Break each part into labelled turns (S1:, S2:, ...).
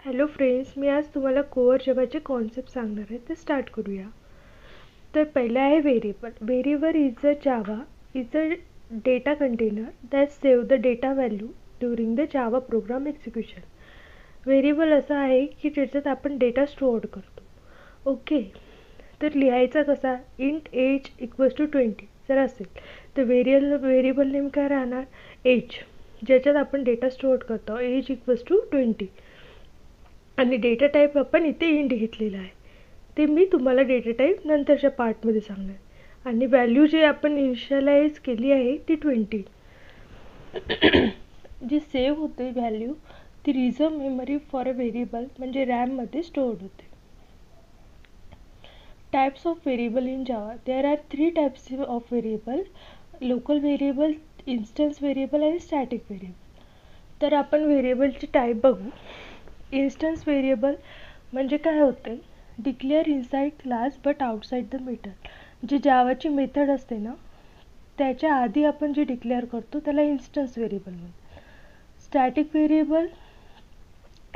S1: Hello friends, मी आज तुम्हाला core जावाचे concept सांगणार आहे. ते स्टार्ट करूया. तर पहिला आहे variable. Variable is a Java is a data container that save the data value during the Java program execution. Variable असं आहे की ज्याच्यात आपण डेटा स्टोअर करतो. ओके, तर लिहायचा कसा? इंट एज इक्वल्स टू 20 जर असेल तर व्हेरिएबल नेम काय राहणार? एज, ज्याच्यात आपण डेटा स्टोअर करतो. एज इक्वल्स टू 20 आणि डेटा टाईप आपण इथे इंट घेतलेला आहे. ते मी तुम्हाला डेटा टाईप नंतरच्या पार्टमध्ये सांगणार. आणि व्हॅल्यू जे आपण इनिशियलाइज केली आहे ती 20. जी सेव्ह होते व्हॅल्यू ती reserve memory for a variable म्हणजे रॅममध्ये स्टोअर्ड होते. Types of variable in Java. There are 3 types of variable: local variable, instance variable आणि स्टॅटिक व्हेरिएबल. तर आपण व्हेरिएबलची टाईप बघू. इन्स्टन्स व्हेरिएबल म्हणजे काय होते? Declare inside class but outside the method. जी जावाची मेथड असते ना त्याच्या आधी आपण जे डिक्लेअर करतो त्याला इन्स्टन्स व्हेरिएबल म्हणतो. स्टॅटिक व्हेरिएबल,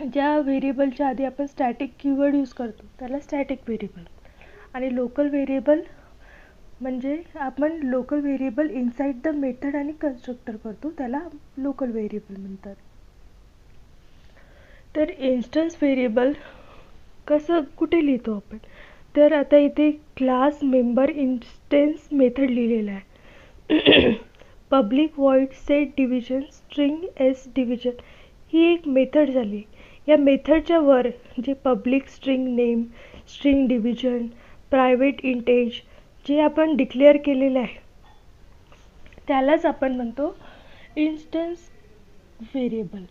S1: ज्या व्हेरिएबलच्या आधी आपण स्टॅटिक कीवर्ड यूज करतो त्याला स्टॅटिक व्हेरिएबल. आणि लोकल व्हेरिएबल म्हणजे आपण local variable inside the method आणि कन्स्ट्रक्टर करतो त्याला लोकल व्हेरिएबल म्हणतात. तर इन्स्टन्स व्हेरिएबल कसं कुठे लिहितो आपण? तर आता इथे क्लास मेंबर इन्स्टन्स मेथड लिहिलेला आहे. Public void set division string S division ही एक मेथड झाली. या मेथडच्या वर जे public string name, string division, private integer जे आपण डिक्लेअर केलेलं आहे त्यालाच आपण म्हणतो इन्स्टन्स व्हेरिएबल.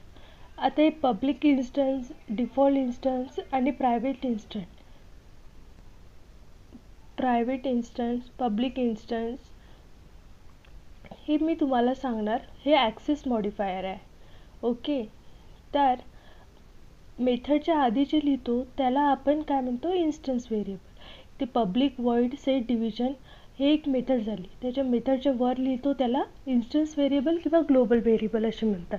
S1: आता हे पब्लिक इन्स्टन्स, डिफॉल्ट इन्स्टन्स आणि प्रायव्हेट इन्स्टन्स, पब्लिक इन्स्टन्स हे मी तुम्हाला सांगणार. हे ॲक्सेस मॉडिफायर आहे. ओके, तर मेथडच्या आधी जे लिहितो त्याला आपण काय म्हणतो? Instance variable. ते पब्लिक व्हॉइड सेट डिव्हिजन हे एक मेथड झाली. त्याच्या मेथडच्या वर लिहितो त्याला इन्स्टन्स व्हेरिएबल किंवा ग्लोबल व्हेरिएबल असे म्हणतात.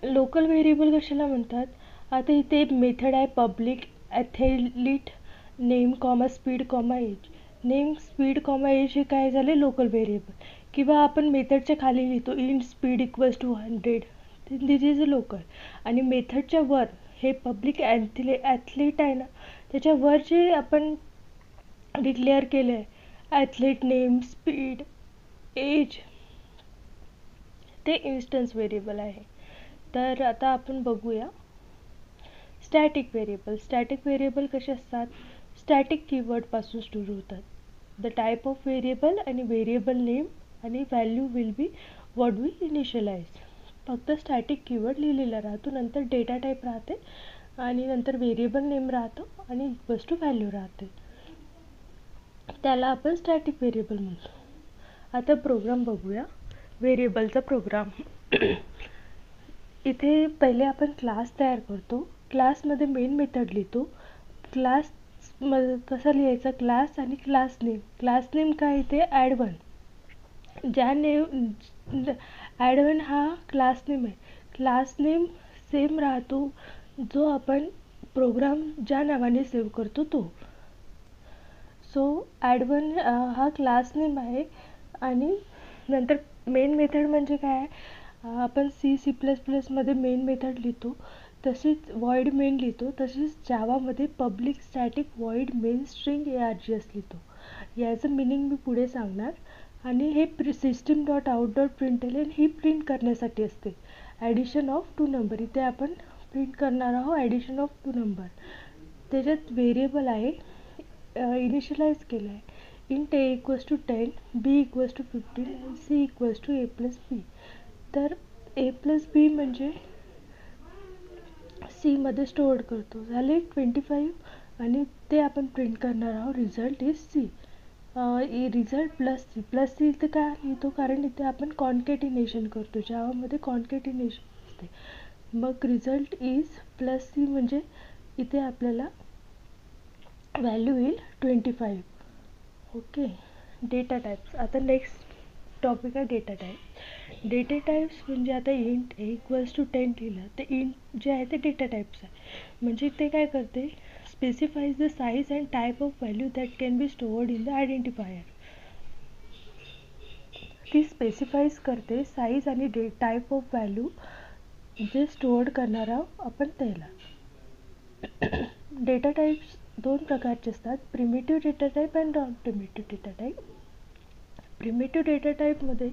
S1: लोकल व्हेरिएबल कशाला म्हणतात? आता इथे एक मेथड आहे public athlete name comma speed comma age. Name, speed comma age हे काय झाले? Local variable. किंवा आपण मेथडच्या खाली लिहितो int speed equals to 100, this is a local. आणि मेथडच्या वर हे पब्लिक ॲथलीट आहे ना त्याच्या वर जे आपण डिक्लेअर केलं आहे ॲथलीट नेम, स्पीड, एज ते इन्स्टन्स व्हेरिएबल आहे. तर आता आपण बघूया स्टॅटिक व्हेरिएबल. स्टॅटिक व्हेरिएबल कसे असतात? स्टॅटिक कीवर्डपासून सुरू होतात. द टाईप ऑफ व्हेरिएबल आणि व्हेरिएबल नेम आणि value will be what we initialize. फक्त स्टॅटिक कीवर्ड लिहिलेला राहतो, नंतर डेटा टाईप राहते आणि नंतर व्हेरिएबल नेम राहतो आणि इक्वल्स टू व्हॅल्यू राहते. त्याला आपण स्टॅटिक व्हेरिएबल म्हणतो. आता प्रोग्राम बघूया. व्हेरिएबलचा प्रोग्राम. इथे पहिले आपण क्लास तयार करतो. क्लासमध्ये मेन मेथड लिहितो. क्लास कसा लिहायचा? क्लास आणि क्लास नेम. क्लास नेम काय? इथे ॲड1. ज्या ॲड1 हा क्लास नेम आहे. क्लास नेम सेम राहतो जो आपण प्रोग्राम ज्या नावाने सेव्ह करतो तो. सो ॲड1 हा क्लास नेम आहे. आणि नंतर मेन मेथड म्हणजे काय? आपण C++ मध्ये मेन मेथड लिहितो तसेच व्हॉइड मेन लिहितो, तसेच जावामध्ये public static void main string args लिहितो. याचं मिनिंग मी पुढे सांगणार. आणि हे system dot out dot println ही प्रिंट करण्यासाठी असते. ॲडिशन ऑफ 2 नंबर इथे आपण प्रिंट करणार आहोत. Addition of 2 number. त्याच्यात व्हेरिएबल आहे इनिशियलाइज केलं आहे int a equals to 10, b equals to 15 आणि c इक्वल्स टू a+b. तर a+b म्हणजे सी मध्ये स्टोअर करतो. झाले 25 आणि ते आपण प्रिंट करणार आहोत. Result is c. Result plus c इथे का लिहितो? कारण इथे आपण कॉन्केटिनेशन करतो. जावामध्ये कॉन्केटिनेशन असते. मग रिझल्ट इज प्लस सी म्हणजे इथे आपल्याला व्हॅल्यू येईल 25. Okay, data types. आता नेक्स्ट टॉपिक आहे डेटा टाईप. डेटा टाईप्स म्हणजे आता इंट ए इक्वल्स टू 10 लिहिलं तर इंट जे आहे ते डेटा टाईप्स आहे. म्हणजे ते काय करते, specifies the size and type of value that can be stored in the identifier. ती स्पेसिफाईज करते साईज आणि टाईप ऑफ व्हॅल्यू जे स्टोअर्ड करणार आहोत आपण त्याला. डेटा टाईप्स दोन प्रकारचे असतात, primitive data type and non primitive data type. Primitive data टाईपमध्ये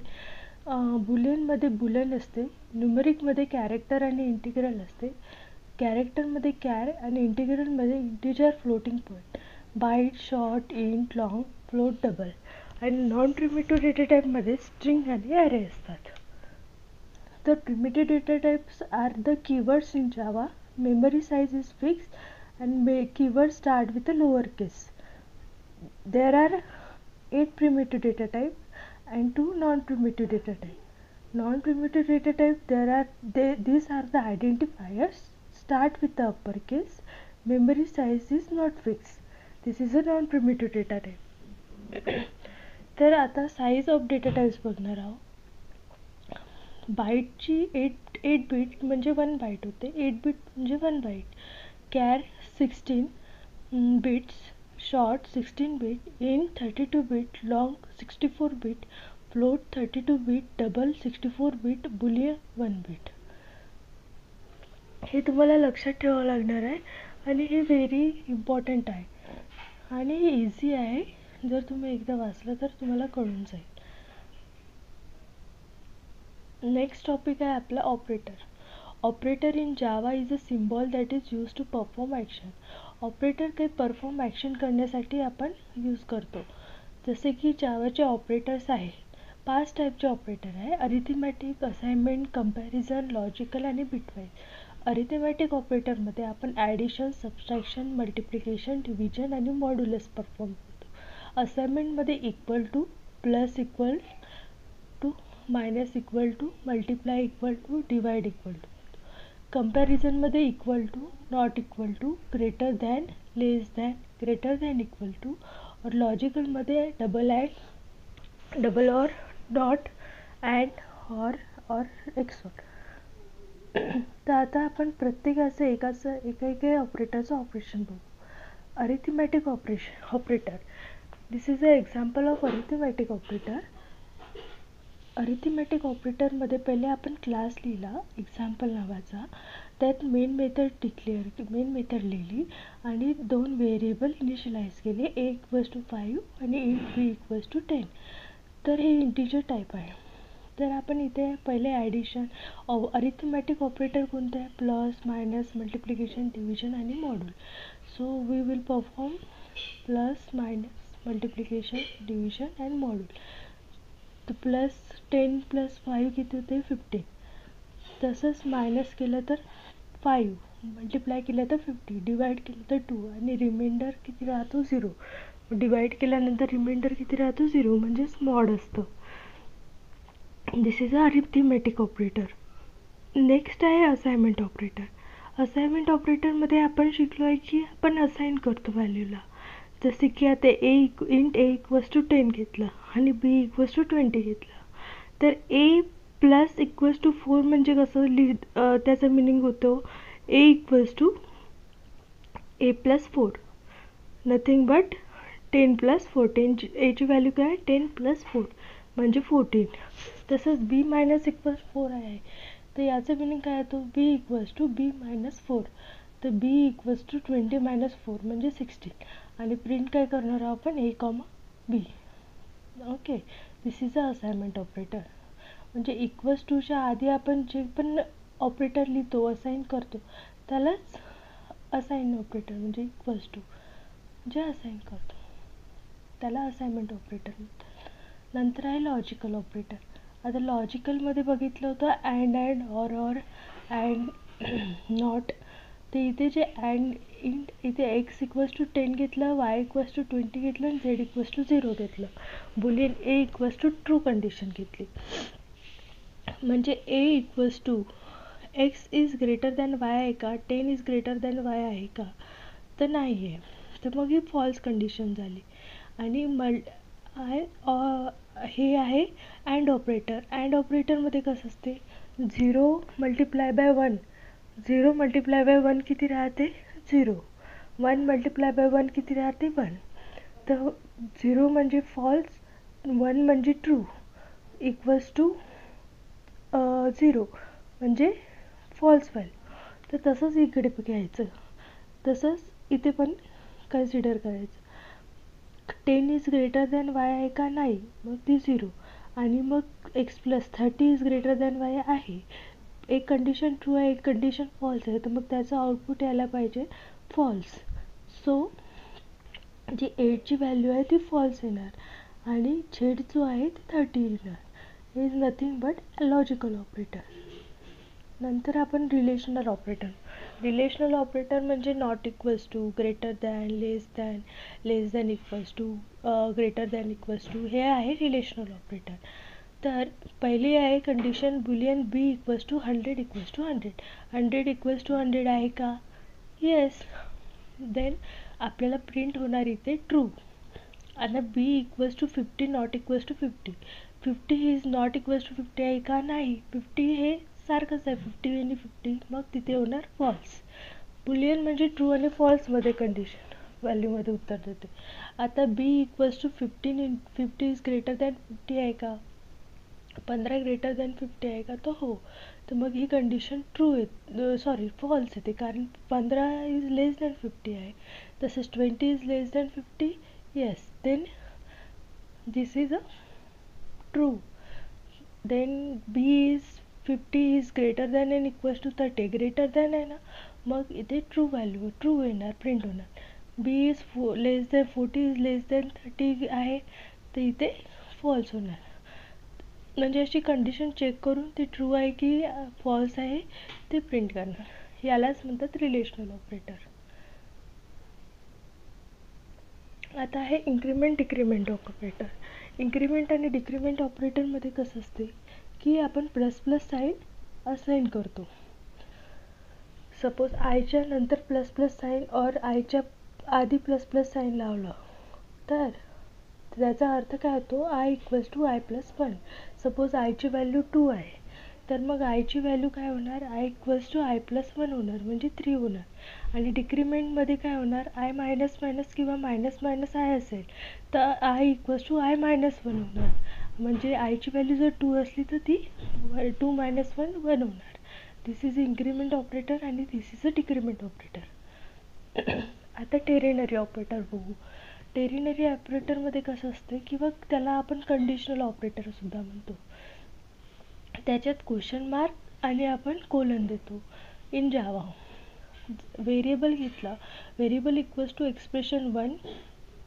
S1: बुलियनमध्ये बुलियन असते, न्यूमरिकमध्ये कॅरेक्टर आणि इंटिग्रल असते, कॅरेक्टरमध्ये कॅर आणि इंटिग्रलमध्ये integer floating point, byte, short, int, long, float, double. आणि नॉन प्रिमिटिव्ह डेटा टाईपमध्ये स्ट्रिंग आणि ॲरे असतात. तर primitive data types are the keywords in Java. Memory size is fixed and keywords start with a lowercase. There are 8 primitive data type and 2 non-primitive data type. Non-primitive data type these are the identifiers start with the uppercase. Memory size is not fixed. This is a non-primitive data type. तर आता size of data types बघणार आहोत. बाईटची 8 bit म्हणजे 1 bite होते, 8 bit म्हणजे 1 bite. Care 16 bits, short 16 bit, int 32 bit, long 64 bit, float 32 bit, double 64 bit, boolean 1 bit. हे तुम्हाला लक्षात ठेवावं लागणार आहे आणि हे व्हेरी इम्पॉर्टंट आहे आणि हे इझी आहे. जर तुम्ही एकदा वाचलं तर तुम्हाला कळून जाईल. नेक्स्ट टॉपिक आहे आपला operator. Operator in Java is a symbol that is use to perform action. Operator काही परफॉर्म ॲक्शन करण्यासाठी आपण यूज करतो. जसे की जावाचे ऑपरेटर्स आहेत, 5 टाईपचे ऑपरेटर आहे, अरिथमॅटिक, असाइनमेंट, कंपॅरिझन, लॉजिकल आणि बिटवाईज. अरिथमॅटिक ऑपरेटरमध्ये आपण ॲडिशन, सबस्ट्रॅक्शन, मल्टिप्लिकेशन, डिव्हिजन आणि मॉड्युलस परफॉर्म करतो. असाइनमेंटमध्ये equal to, plus equal to, minus equal to, multiply equal to, divide equal to. कंपॅरिझनमध्ये equal to, not equal to, greater than, less than, greater than equal to. और लॉजिकलमध्ये double and, double or, dot, and, और XOR. तर आता आपण प्रत्येकाचं एका ऑपरेटरचं ऑपरेशन बघू. Arithmetic operator. This is a example of arithmetic operator. Arithmetic ऑपरेटरमध्ये पहिले आपण क्लास लिहिला एक्झाम्पल नावाचा, त्यात मेन मेथड लिहिली आणि 2 व्हेरिएबल इनिशियलाइज केले, ए इक्वल्स टू 5 आणि इंट बी इक्वल्स टू 10. तर हे इंटिजर टाईप आहे. तर आपण इथे पहिले ॲडिशन, अरिथमॅटिक ऑपरेटर कोणते आहे, प्लस, मायनस, मल्टिप्लिकेशन, डिव्हिजन आणि module. So we will perform plus, minus, multiplication, division and module. तर प्लस 10 प्लस 5 किती होते, 15. तसंच मायनस केलं तर 5, मल्टिप्लाय केलं तर 50, डिवाइड केलं तर 2 आणि रिमाइंडर किती राहतो, 0. डिवाइड केल्यानंतर रिमाइंडर किती राहतो, 0, म्हणजेच मॉड असतं. This is a arithmetic operator. Next आहे असाइनमेंट ऑपरेटर. असाइनमेंट ऑपरेटरमध्ये आपण शिकलो आहे की आपण असाइन करतो व्हॅल्यूला. जसे की आता इंट ए इक्वल्स टू 10 घेतलं आणि बी इक्वल्स टू 20 घेतलं. तर ए प्लस इक्वल्स टू 4 म्हणजे कसं त्याचा मिनिंग होतो, A equals to A plus 4, nothing but 10 plus 4. एची व्हॅल्यू काय आहे, 10 प्लस 4 म्हणजे 14. तसंच बी मायनस इक्वल्स 4 आहे, तर याचं मिनिंग काय येतो, बी इक्वल्स टू बी मायनस 4. तर बी इक्वल्स टू 20 मायनस 4 म्हणजे 16. आणि प्रिंट काय करणार आहोत आपण, A comma B. Okay, this is a assignment operator. म्हणजे इक्वल्स टूच्या आधी आपण जे पण ऑपरेटर लिहितो, असाइन करतो, त्यालाच असाइन ऑपरेटर म्हणजे इक्वल्स टू जे असाइन करतो त्याला असाइनमेंट ऑपरेटर म्हणतात. नंतर आहे लॉजिकल ऑपरेटर. आता लॉजिकलमध्ये बघितलं होतं अँड, ऑर, अँड, नॉट. तर इथे जे अँड, इंट, इथे एक्स इक्वल्स टू 10 घेतलं, वाय इक्वल्स टू 20 घेतलं आणि झेड इक्वल्स टू 0 घेतलं. Boolean A equals to true condition घेतली. म्हणजे A equals to x is greater than Y आहे का, 10 इज ग्रेटर दॅन वाय आहे का, तर नाही आहे. तर मग ही फॉल्स कंडिशन झाली. आणि हे आहे अँड ऑपरेटर. अँड ऑपरेटरमध्ये कसं असते, 0 मल्टिप्लाय बाय 1, 0 मल्टिप्लाय बाय 1 किती राहते 0, 1 मल्टिप्लाय बाय 1 किती राहते 1. तर 0 म्हणजे फॉल्स, 1 म्हणजे ट्रू, इक्वल्स टू 0 म्हणजे फॉल्स व्हॅल्यू. तर तसंच इकडे घ्यायचं, तसंच इथे पण कन्सिडर करायचं. 10 इज ग्रेटर दॅन वाय आहे का, नाही, मग ती 0. आणि मग x plus 30 is greater than Y आहे. एक कंडिशन ट्रू आहे, एक कंडिशन फॉल्स आहे, तर मग त्याचं आउटपुट यायला पाहिजे फॉल्स. सो जी 8ची व्हॅल्यू आहे ती फॉल्स येणार आणि झेड जो आहे ती 30 येणार. हे is nothing but logical operator. नंतर आपण रिलेशनल ऑपरेटर. रिलेशनल ऑपरेटर म्हणजे not equals to, greater than, less than, less than equals to, greater than equals to, हे आहे रिलेशनल ऑपरेटर. तर पहिली आहे condition boolean b equals to 100 equals to 100. 100 equals to 100 आहे का, येस. देन आपल्याला print होणार इथे ट्रू. आता B equals to 50 not equals to 50. 50 is not equals to 50 आहे का, नाही, 50 हे सारखंच आहे, 50 आणि 50, मग तिथे होणार फॉल्स. बुलियन म्हणजे ट्रू आणि फॉल्समध्ये कंडिशन व्हॅल्यूमध्ये उत्तर देते. आता B equals to 50 is greater than 50 आहे का, 15 ग्रेटर दॅन 50 आहे का, तर हो. तर मग ही कंडिशन ट्रू आहे, फॉल्स येते, कारण 15 इज लेस दॅन 50 आहे. तसेच 20 is less than 50, yes, then this is a true. Then B is 50 is greater than and equals to 30, greater than आहे ना, मग इथे ट्रू व्हॅल्यू ट्रू येणार, प्रिंट होणार. B is less than 40 is less than 30 आहे, तर इथे false होणार. म्हणजे अशी कंडिशन चेक करून ती ट्रू आहे की फॉल्स आहे ते प्रिंट करणार. यालाच म्हणतात रिलेशनल ऑपरेटर. आता आहे इन्क्रीमेंट डिक्रीमेंट ऑपरेटर. इन्क्रीमेंट आणि डिक्रीमेंट ऑपरेटरमध्ये कसं असते की आपण प्लस प्लस साईन असाइन करतो. सपोज आयच्या नंतर प्लस प्लस साईन और आयच्या आधी प्लस प्लस साईन लावलं तर त्याचा अर्थ काय होतो, i equals to i plus 1. Suppose आयची व्हॅल्यू 2 आहे, तर मग आयची व्हॅल्यू काय होणार, i equals to i plus 1 होणार, म्हणजे 3 होणार. आणि डिक्रीमेंटमध्ये काय होणार, आय मायनस मायनस किंवा मायनस मायनस आय असेल तर i equals to i minus 1 होणार. म्हणजे आयची व्हॅल्यू जर 2 असली तर ती 2 मायनस 1 1 होणार. दिस इज इन्क्रीमेंट ऑपरेटर आणि दिस इज अ डिक्रीमेंट ऑपरेटर. आता टेरिनरी ऑपरेटर बघू. टेरिनरी ऑपरेटरमध्ये कसं असतं, किंवा त्याला आपण कंडिशनल ऑपरेटरसुद्धा म्हणतो. त्याच्यात क्वेश्चन मार्क आणि आपण कोलन देतो. इन जावा व्हेरिएबल घेतला, variable equals to expression 1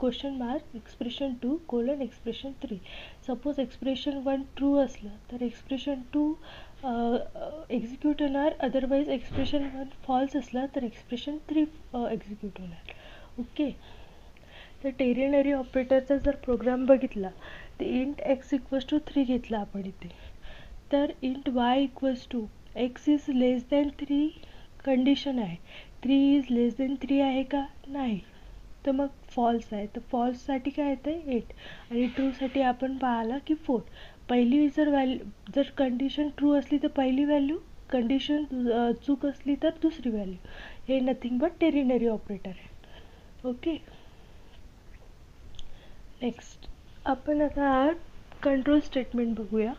S1: question mark expression 2 colon expression 3. Suppose expression 1 true असलं तर एक्सप्रेशन 2 एक्झिक्यूट होणार, अदरवाईज एक्सप्रेशन 1 फॉल्स असलं तर एक्सप्रेशन 3 एक्झिक्यूट होणार. ओके. तर टेरिनरी ऑपरेटरचा जर प्रोग्राम बघितला तर इंट एक्स इक्वल्स टू 3 घेतला आपण इथे, तर int y equals to x is less than 3 condition आहे, 3 इज लेस दॅन 3 आहे का, नाही, तर मग फॉल्स आहे. तर फॉल्ससाठी काय येतं 8 आणि ट्रूसाठी आपण पाहिला की 4. पहिली जर कंडिशन ट्रू असली तर पहिली व्हॅल्यू, कंडिशन चूक असली तर दुसरी व्हॅल्यू. हे नथिंग बट टेरिनरी ऑपरेटर आहे. ओके. नेक्स्ट आपण आता कंट्रोल स्टेटमेंट बघूया.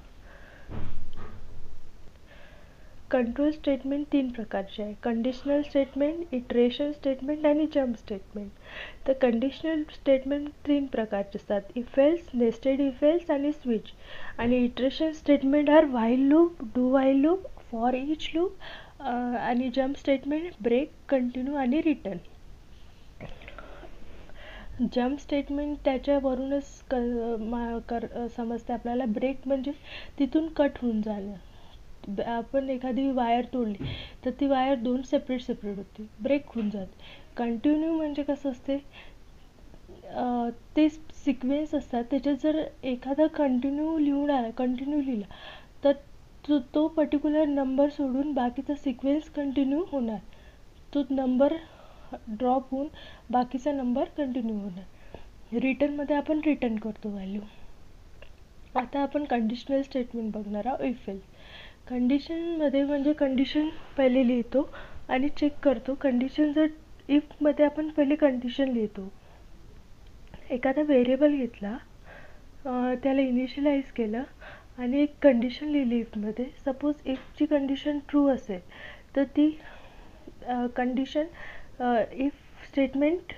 S1: कंट्रोल स्टेटमेंट 3 प्रकारचे आहे, कंडिशनल स्टेटमेंट, इटरेशन स्टेटमेंट आणि जम्प स्टेटमेंट. तर कंडिशनल स्टेटमेंट 3 प्रकारचे असतात, if else, nested if else आणि स्विच. आणि iteration statement are while loop, do while loop, for each loop. आणि जम्प स्टेटमेंट ब्रेक, कंटिन्यू आणि रिटर्न. जम्प स्टेटमेंट त्याच्यावरूनच समजते आपल्याला. ब्रेक म्हणजे तिथून कट होऊन जाणं. आपण एखादी वायर तोडली तर ती वायर 2 सेपरेट होती, ब्रेक होऊन जाते. कंटिन्यू म्हणजे कसं असते, ते सिक्वेन्स असतात, त्याच्यात जर एखादा कंटिन्यू लिहिला तर तो पर्टिक्युलर नंबर सोडून बाकीचा सिक्वेन्स कंटिन्यू होणार, तो नंबर ड्रॉप होऊन बाकीचा नंबर कंटिन्यू होणार. रिटर्नमध्ये आपण रिटर्न करतो व्हॅल्यू. आता आपण कंडिशनल स्टेटमेंट बघणार आहोत. इफ एल्स कंडिशनमध्ये म्हणजे कंडिशन पहिले लिहितो आणि चेक करतो. कंडिशन जर इफमध्ये आपण पहिले कंडिशन लिहितो. एखादा व्हेरिएबल घेतला, त्याला इनिशियलाइज केलं आणि एक कंडिशन लिहिली इफमध्ये. सपोज इफची कंडिशन ट्रू असेल तर ती कंडिशन इफ स्टेटमेंट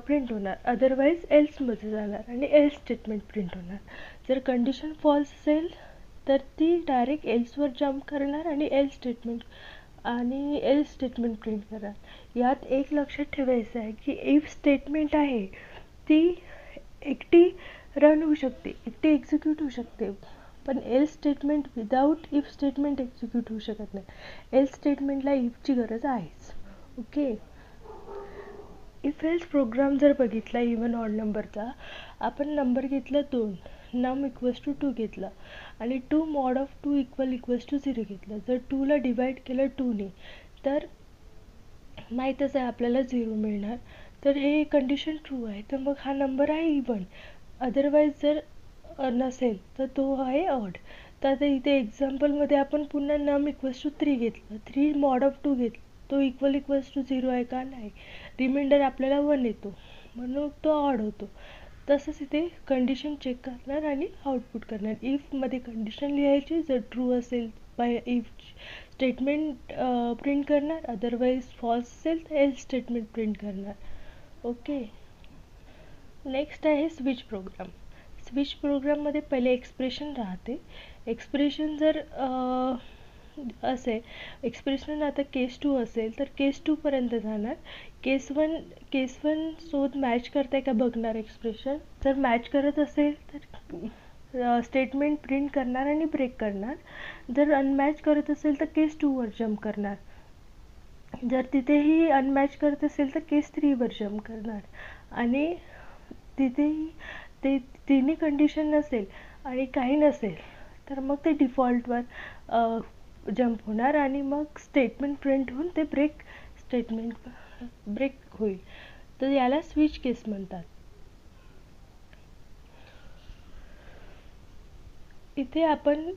S1: प्रिंट होणार, अदरवाईज एल्समध्ये जाणार आणि एल्स स्टेटमेंट प्रिंट होणार. जर कंडिशन फॉल्स असेल तर ती डायरेक्ट एल्सवर जम्प करणार आणि एल्स स्टेटमेंट प्रिंट करणार. यात एक लक्षात ठेवायचं आहे की इफ स्टेटमेंट आहे ती एकटी रन होऊ शकते, एकटी एक्झिक्यूट होऊ शकते, पण else statement without if statement execute होऊ शकत नाही. एल्स स्टेटमेंटला इफची गरज आहेच. ओके. इफ एल्स प्रोग्राम जर बघितला इवन ऑड नंबरचा, आपण नंबर घेतला 2, नम इक्वल्स टू 2 घेतला आणि 2 मॉड ऑफ 2 इक्वल्स टू 0 घेतलं. जर 2ला डिवाइड केलं 2ने तर माहीतच आहे आपल्याला 0 मिळणार. तर हे कंडिशन ट्रू आहे, तर मग हा नंबर आहे इवन. अदरवाईज जर नसेल तर तो आहे ऑड. तर आता इथे एक्झाम्पलमध्ये आपण पुन्हा नम इक्वल्स टू 3 घेतलं, 3 मॉड ऑफ 2 घेतलं, तो इक्वल्स टू 0 आहे का? नाही. रिमाइंडर आपल्याला 1 येतो म्हणून तो ऑड होतो. तसंच इथे कंडिशन चेक करणार आणि आउटपुट करणार. इफमध्ये कंडिशन लिहायची, जर ट्रू असेल बाय इफ स्टेटमेंट प्रिंट करणार, अदरवाईज फॉल्स असेल तर एल्स स्टेटमेंट प्रिंट करणार. ओके. नेक्स्ट आहे स्विच प्रोग्राम. स्विच प्रोग्राममध्ये पहिले एक्सप्रेशन राहते. एक्सप्रेशन जर असेल, एक्सप्रेशन आता केस 2 असेल तर केस 2 पर्यंत जाणार. केस 1 सोबत मॅच करताय का बघणार एक्सप्रेशन. जर मॅच करत असेल तर स्टेटमेंट प्रिंट करणार आणि ब्रेक करणार. जर अनमॅच करत असेल तर केस 2 वर जम्प करणार. जर तिथेही अनमॅच करत असेल तर केस 3 वर जम्प करणार. आणि तिथेही ते तिन्ही कंडिशन नसेल आणि काही नसेल तर मग ते डिफॉल्टवर जम्प होणार आणि मग स्टेटमेंट प्रिंट होऊन ते ब्रेक होईल. तर याला स्विच केस म्हणतात. इथे आपण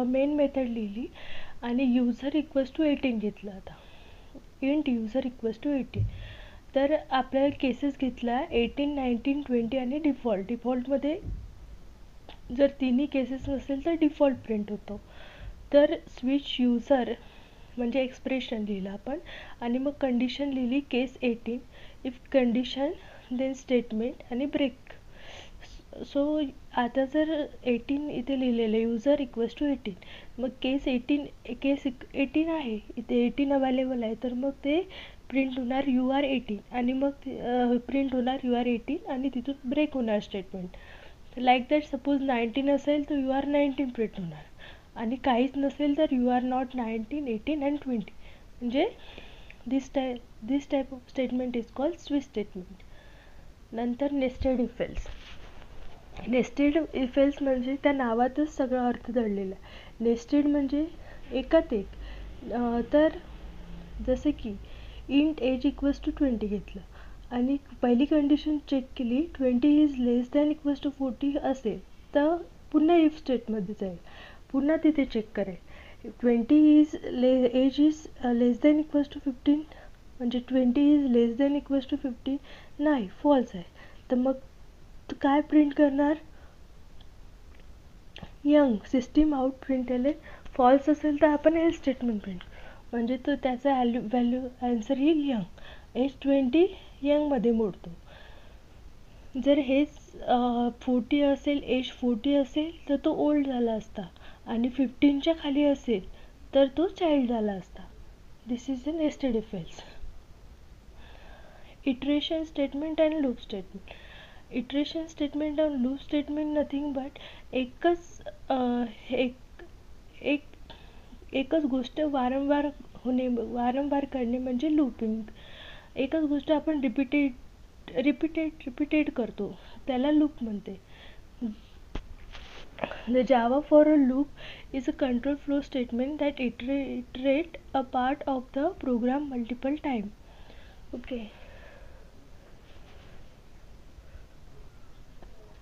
S1: मेन मेथड लिहिली आणि युजर इक्वल्स टू 18 घेतलं. आता इंट युजर इक्वल्स टू 18. तर आपल्याला केसेस घेतला 18, 19, 20 आणि डिफॉल्ट. डिफॉल्टमध्ये जर तिन्ही केसेस नसेल तर डिफॉल्ट प्रिंट होतो. तर स्विच युजर म्हणजे एक्सप्रेशन लिहिलं आपण आणि मग कंडिशन लिहिली केस 18. इफ कंडिशन देन स्टेटमेंट आणि ब्रेक. सो आता जर 18 इथे लिहिलेलं युजर इक्वल्स टू 18, मग केस 18 आहे इथे, 18 अवेलेबल आहे, तर मग ते प्रिंट होणार यू आर 18 आणि मग प्रिंट होणार यू आर 18 आणि तिथून ब्रेक होणार स्टेटमेंट. लाईक दॅट सपोज 19 असेल तर यू आर 19 प्रिंट होणार आणि काहीच नसेल तर यू आर नॉट 19, 18 अँड 20. म्हणजे this type of statement is called switch statement. नंतर nested if else. Nested if else म्हणजे त्या नावातच सगळा अर्थ दडलेला आहे. नेस्टेड म्हणजे एकात एक. तर जसे की इंट एज इक्वल्स टू 20 घेतलं आणि पहिली कंडिशन चेक केली 20 is less than equals to 40 असेल तर पुन्हा इफ स्टेटमध्ये जाईल, पुन्हा तिथे चेक करेल. 20 age is less than equals to 15 म्हणजे 20 is less than equals to 15 नाही, फॉल्स आहे. तर मग काय प्रिंट करणार? Young. System out println. False असेल तर आपण एल्स स्टेटमेंट प्रिंट, म्हणजे तो त्याचा व्हॅल्यू आन्सर येईल यंग. एज 20 यंगमध्ये मोडतो. जर हेच 40 असेल, एज 40 असेल तर तो ओल्ड झाला असता आणि 15च्या खाली असेल तर तो चाइल्ड झाला असता. This is a nested if else. Iteration statement and loop statement. Iteration statement आणि लूप स्टेटमेंट नथिंग बट एकच गोष्ट वारंवार करणे म्हणजे लूपिंग. एकच गोष्ट आपण रिपीटेड करतो त्याला लूप म्हणते. The Java for a loop is a control flow statement that iterate a part of the program multiple times. Okay.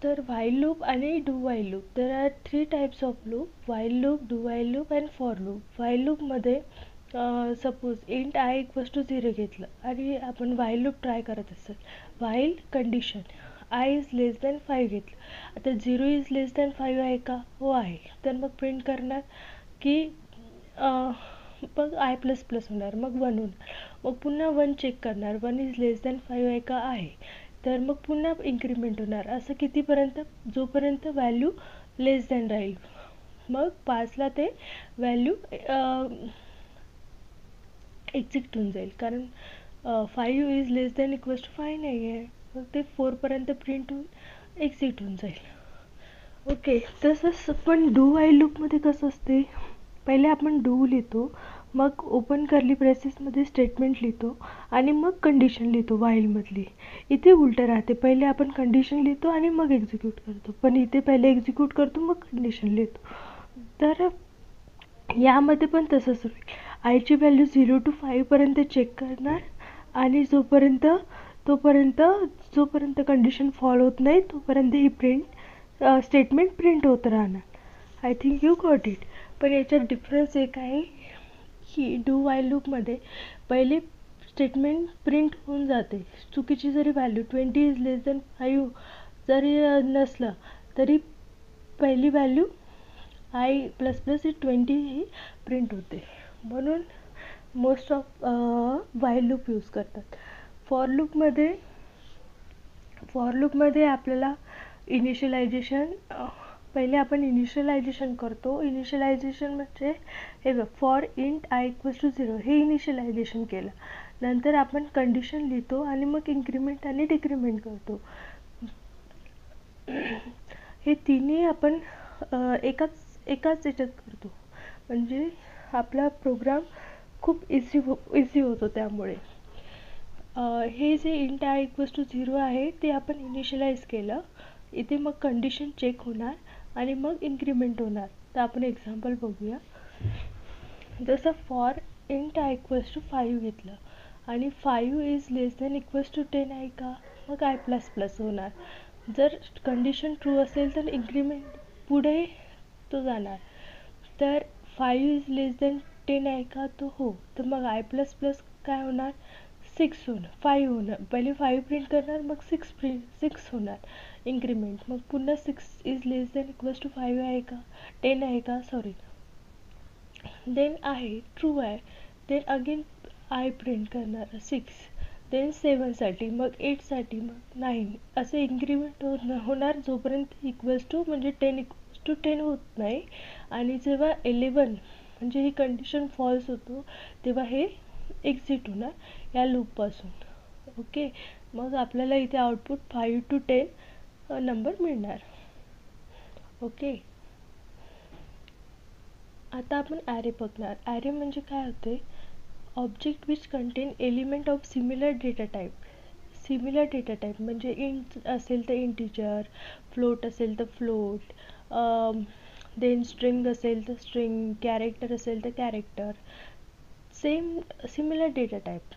S1: तर व्हाईल लूप आणि do while loop, there are 3 types of loop, while loop, do while loop and for loop. While लूपमध्ये suppose int I equals to 0 घेतलं आणि आपण while loop try करत असेल, while condition I is less than 5 घेतलं. आता 0 is less than 5 आहे का? हो आहे. तर मग प्रिंट करणार की मग आय प्लस प्लस होणार, मग 1 होणार. मग पुन्हा 1 चेक करणार, 1 इज लेस दॅन 5 आहे का? आहे. तर मग पुन्हा इन्क्रीमेंट होणार. असं कितीपर्यंत? जोपर्यंत व्हॅल्यू लेस दॅन राहील. मग 5ला ते व्हॅल्यू एक्झिट होऊन जाईल, कारण 5 is less than equals to 5 नाही आहे. मग ते 4पर्यंत प्रिंट होऊन एक्झिट होऊन जाईल. ओके. तसंच पण डू व्हाईल लूपमध्ये कसं असते, पहिले आपण डू लिहितो, मग ओपन कर्ली ब्रेसेसमध्ये स्टेटमेंट लिहितो आणि मग कंडिशन लिहितो व्हाईलमधली. इथे उलटं राहते, पहिले आपण कंडिशन लिहितो आणि मग एक्झिक्यूट करतो, पण इथे पहिले एक्झिक्यूट करतो मग कंडिशन लिहितो. तर यामध्ये पण तसंच होईल. आयची व्हॅल्यू 0 to 5पर्यंत चेक करणार आणि जोपर्यंत कंडिशन फॉलो होत नाही तोपर्यंत ही स्टेटमेंट प्रिंट होत राहणार. I think you got it. पण याच्यात डिफरन्स एक आहे की डू व्हाईल लूपमध्ये पहिले स्टेटमेंट प्रिंट होऊन जाते. चुकीची जरी व्हॅल्यू 20 इज लेस दॅन 5 जरी नसलं तरी पहिली value I plus plus 20 he print होते. म्हणून most of while loop use करतात. फॉर लूपमध्ये आपल्याला इनिशियलायझेशन, पहिले आपण इनिशियलायझेशन करतो. इनिशियलायझेशन म्हणजे हे बघ, for int I equals to 0 हे इनिशियलायझेशन केलं. नंतर आपण कंडिशन लिहितो आणि मग इन्क्रीमेंट आणि डिक्रीमेंट करतो. हे तिन्ही आपण एकाच याच्यात करतो, म्हणजे आपला प्रोग्राम खूप इझी होतो. त्यामुळे हे जे इंट आय इक्वल्स टू 0 आहे ते आपण इनिशियलाइज केलं. इथे मग कंडिशन चेक होणार आणि मग इन्क्रीमेंट होणार. तर आपण एक्झाम्पल बघूया. जसं for int I equals to 5 घेतलं आणि 5 is less than equals to 10 आहे का? मग आय प्लस प्लस होणार. जर कंडिशन ट्रू असेल तर इन्क्रीमेंट पुढे तो जाणार. तर 5 इज लेस दॅन 10 आहे का? तो हो. तर मग आय प्लस प्लस काय होणार? 6 होणार, 5 होणार. पहिले 5 प्रिंट करणार, मग 6 होणार इन्क्रीमेंट. मग पुन्हा 6 is less than equals to 5 आहे का? 10 आहे का? सॉरी, देन आहे, ट्रू आहे. देन अगेन आय प्रिंट करणार 6, देन 7साठी, मग 8साठी, मग 9. असे इन्क्रीमेंट होणार जोपर्यंत इक्वल्स टू म्हणजे 10 इक्वल्स टू 10 होत नाही. आणि जेव्हा 11 म्हणजे ही कंडिशन फॉल्स होतो तेव्हा हे एक्झिट होणार या लूपपासून. ओके. मग आपल्याला इथे आउटपुट 5 to 10 नंबर मिळणार. ओके. आता आपण ॲरे बघणार. ॲरे म्हणजे काय होते? Object which contain element of similar data type. Similar data type म्हणजे इंट असेल तर इंटिजर, फ्लोट असेल तर फ्लोट, देन स्ट्रिंग असेल तर स्ट्रिंग, कॅरेक्टर असेल तर character, similar data type.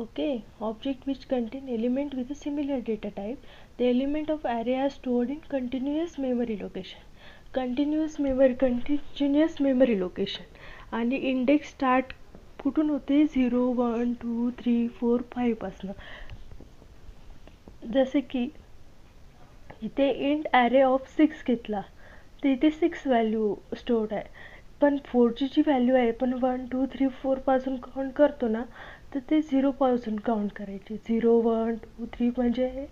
S1: Okay. Object which contain element with a similar data type. The element of array are stored in continuous memory location. आणि index start कुठून होते? 0, 1, 2, 3, 4, 5 पासून. जसे की इथे इंट ॲरे ऑफ 6 घेतला तर इथे 6 व्हॅल्यू स्टोर्ड आहे. पण 4ची जी व्हॅल्यू आहे पण 1, 2, 3, 4 पासून काउंट करतो ना, तर ते 0 पासून काउंट करायचे. 0, 1, 2, 3 म्हणजे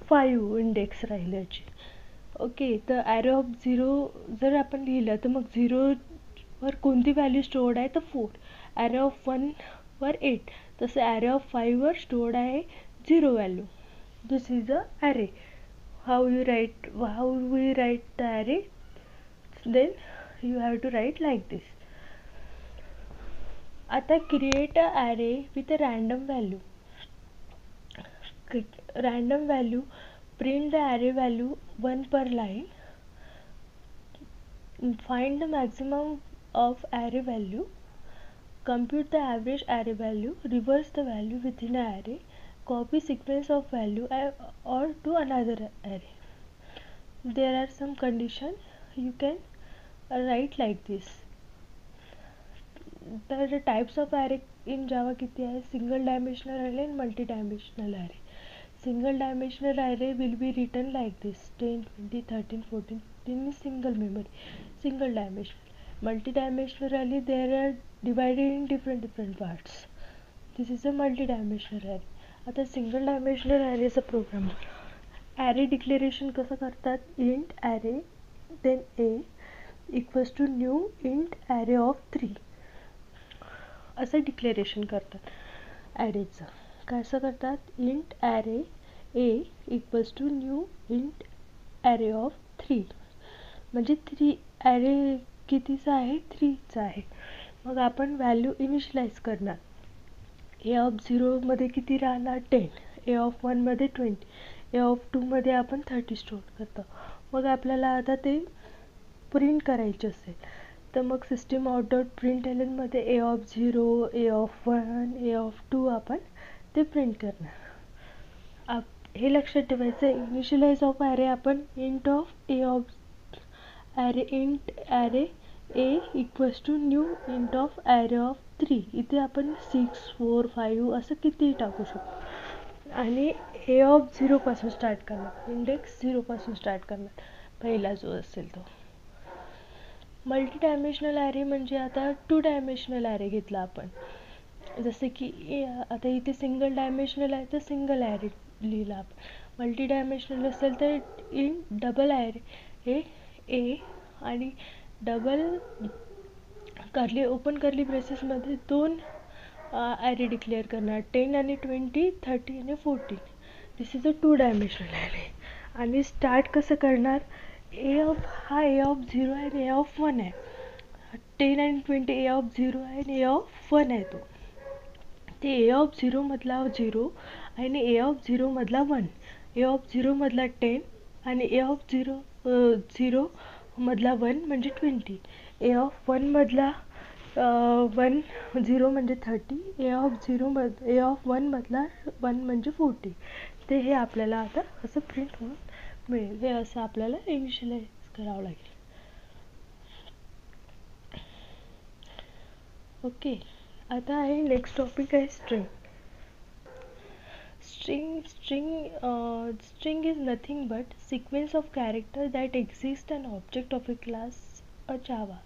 S1: 5 इंडेक्स राहील याची. ओके. तर ॲरे ऑफ 0 जर आपण लिहिलं तर मग 0वर कोणती व्हॅल्यू स्टोर्ड आहे तर 4. ॲरे ऑफ 1वर 8. तसं ॲरे ऑफ 5वर स्टोर्ड आहे 0 value. This is a array. how we write the array, then you have to write like this. आता create a array with a random value. Random value, print the array value 1 per line, find the maximum of array value, compute the average array value, reverse the value within an array, copy sequence of value or to another array. There are some conditions you can write like this. The types of array in Java किती आहे? Single dimensional array and multi dimensional array. Single dimensional array will be written like this: 10, 20, 13, 14 in single memory, single dimensional. Multi-dimensional array, there are divided in different parts. This is a multi-dimensional array. आता single dimensional array चा program. Array declaration कसं करतात? Int array then a equals to new int array of 3 असं declaration करतात ॲरेचं. कसं करतात? Int array A equals to new int array of 3 म्हणजे 3 ॲरे कितीचा आहे? 3चा आहे. मग आपण व्हॅल्यू इनिशियलाइज करणार. ए ऑफ 0मध्ये किती राहणार? 10. ए ऑफ 1मध्ये 20. ए ऑफ 2मध्ये आपण 30 स्टोर करतो. मग आपल्याला आता ते प्रिंट करायचे असेल तर मग सिस्टम आउट डॉट प्रिंट एलनमध्ये A of 0, A of 1, A of 2 आपण ते प्रिंट करणार. हे लक्षात ठेवायचं. इनिशियलाइज ऑफ ॲरे आपण int of A of array int array A equals to new int of array of 3 इथे आपण 6, 4, 5 असं कितीही टाकू शकतो. आणि ए ऑफ 0 पासून स्टार्ट करणार. इंडेक्स 0 पासून स्टार्ट करणार पहिला जो असेल तो. मल्टी डायमेन्शनल ॲरे म्हणजे आता 2 डायमेन्शनल ॲरे घेतला आपण. जसे की आता इथे सिंगल डायमेन्शनल आहे तर सिंगल ॲरे लिहिला आपण. मल्टी डायमेन्शनल असेल तर इन डबल ॲरे ए आणि डबल करली ओपन करली ब्रेसेसमध्ये 2 ॲरे डिक्लेअर करणार. 10 आणि 20, 30 आणि 14. दिस इज अ 2 डायमेन्शनल ॲरे. आणि स्टार्ट कसं करणार? ए ऑफ 0 आहे आणि ए ऑफ 1 आहे. 10 आणि 20 ए ऑफ 0 आहे आणि ए ऑफ 1 आहे. तो ते ए ऑफ 0 मधला 0 आणि ए ऑफ 0 मधला 1. ए ऑफ 0 मधला 10 आणि ए ऑफ 0 मधला 1 म्हणजे 20. ए ऑफ 1 मधला 0 म्हणजे 30. ए ऑफ 1 मधला 1 म्हणजे 40. ते हे आपल्याला आता असं प्रिंट होऊन मिळेल. हे असं आपल्याला इनिशियलाइज करावं लागेल. ओके. आता आहे नेक्स्ट टॉपिक आहे string. String is nothing but sequence of characters that exist an object of a class a Java.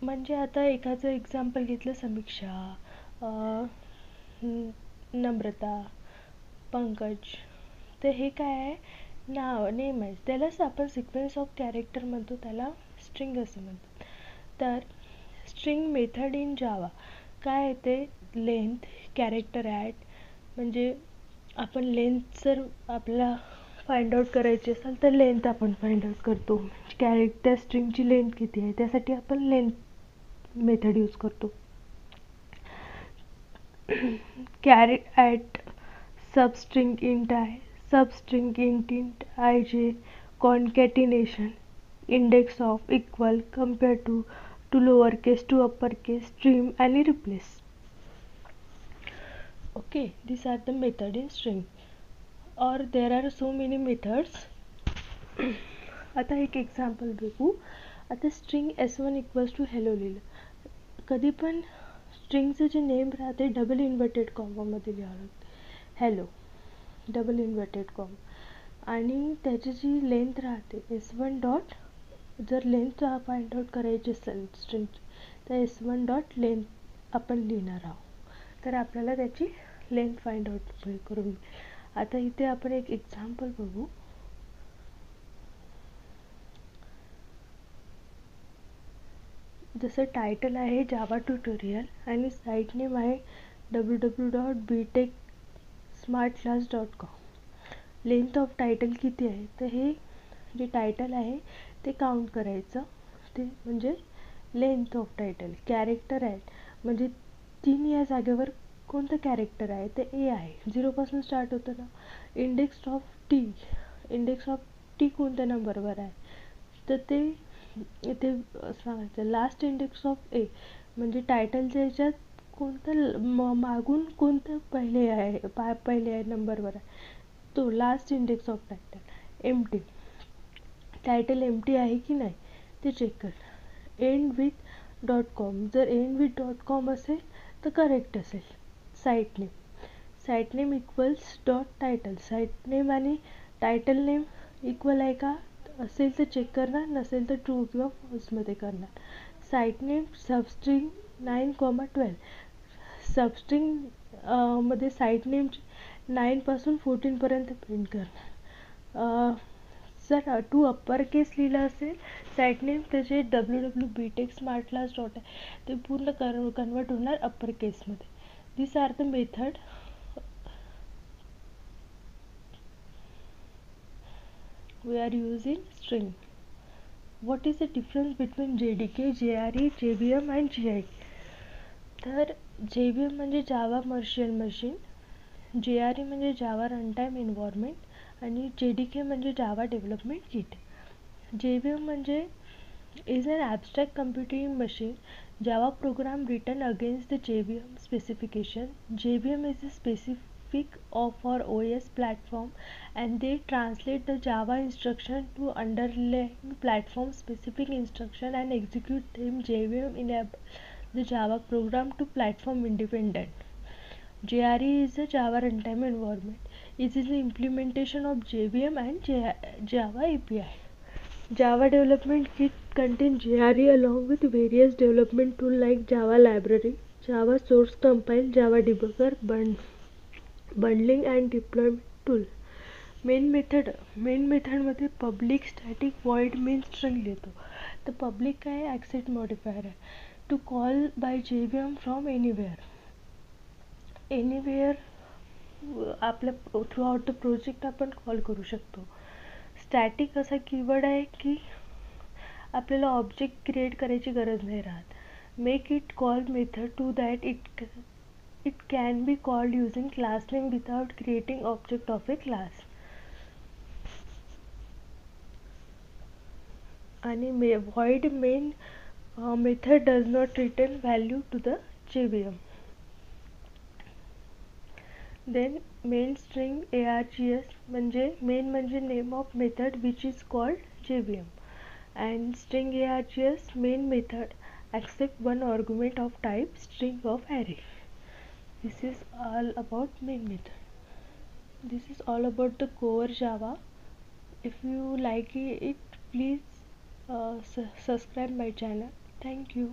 S1: म्हणजे आता एखादं एक्झाम्पल घेतलं, समीक्षा, नम्रता, पंकज. तर हे काय आहे? नेम आहे. त्यालाच आपण सिक्वेन्स ऑफ कॅरेक्टर म्हणतो, त्याला स्ट्रिंग असं म्हणतात. तर स्ट्रिंग मेथड इन जावा काय येते? Length, character at. म्हणजे आपण लेंथ जर आपल्याला फाइंड आउट करायची असेल तर लेंथ आपण फाइंड आउट करतो. कॅरेक्टर स्ट्रिंगची लेंथ किती आहे त्यासाठी आपण लेंथ मेथड यूज करतो. कॅरी ॲट सबस्ट्रिंग इंट आहे. Substring int I J. Concatenation, index of, equal, compare to lower case, to upper case, stream आणि replace. Okay, these are the method in string, or there are so many methods. आता एक example बघू. आता string S1 equals to hello लिहिलं. कधी पण स्ट्रिंगचं जे name राहते डबल इन्व्हर्टेड कॉमामध्ये लिहावं लागते. Hello double inverted comma. आणि त्याची जी लेंथ राहते S1 डॉट, जर लेंथ फाइंड आउट करायची असेल स्ट्रिंगची तर S1 डॉट लेंथ आपण लिहिणार आहोत. तर आपल्याला त्याची लेंथ फाइंड आउट करून. आता इथे आपण एक एक्झाम्पल बघू. जसं टायटल आहे जावा ट्युटोरियल आणि साईट नेम आहे www.btechsmartclass.com. लेंथ ऑफ टायटल किती आहे? तर हे जे टायटल आहे ते काउंट करायचं, ते म्हणजे length of title. Character at म्हणजे 3 या जागेवर कोणतं कॅरेक्टर आहे? ते ए आहे. 0 पासून स्टार्ट होतं ना. इंडेक्स ऑफ टी कोणत्या नंबरवर आहे? तर ते इथे सांगायचं. लास्ट इंडेक्स ऑफ ए म्हणजे टायटलच्या ह्याच्यात मागून कोणतं पहिले आहे, पहिले आहे नंबरवर आहे तो last index of title empty. Title empty आहे की नाही ते चेक कर. एंड विथ .com, जर एंड विथ .com असेल तर करेक्ट असेल. Site name, site name equals .title, site name आणि टायटल नेम इक्वल आहे का असेल तर चेक करणार, नसेल तर ट्रू किंवा फॉल्समध्ये करणार. साईट नेम सबस्ट्रिंग 9,12, सबस्ट्रिंग मध्ये साईट नेम 9 पासून 14 पर्यंत प्रिंट करणार. जर टू अप्पर केस लिहिलं असेल साईट नेम त्याचे www.btech smart class ते पूर्ण कन्वर्ट होणार अप्पर केसमध्ये. This are the method we are using string. What is the difference between JDK, JRE, JVM and GI? तर JVM म्हणजे जावा व्हर्च्युअल मशीन, JRE म्हणजे जावा रनटाइम एन्व्हायरमेंट आणि JDK म्हणजे जावा डेव्हलपमेंट किट. JVM म्हणजे is an abstract computing machine Java program written against the JVM specification. JVM is a specific for OS platform and they translate the Java instruction to underlying platform specific instruction and execute them. JVM enable the Java program to platform independent. JRE is a Java runtime environment. It is the implementation of JVM and Java API. Java Development Kit contains JRE along with various development tools like Java Library, Java Source Compile, Java Debugger, Bundling and Deployment Tool. Main method मध्ये public static void main string लेतो. तर public काय आहे, access modifier आहे. To call by JVM from anywhere. आपल्या throughout the project आपण call करू शकतो. Static असा कीवर्ड आहे की आपल्याला ऑब्जेक्ट क्रिएट करायची गरज नाही राहत. Make it call method to that it can be called using class name without creating object of a class. आणि void main method does not return value to the JVM. Then main string args म्हणजे main म्हणजे name of method which is called JVM, and string args main method accept one argument of type string of array. This is all about main method. This is all about the core Java. If you like it, please subscribe my channel. Thank you.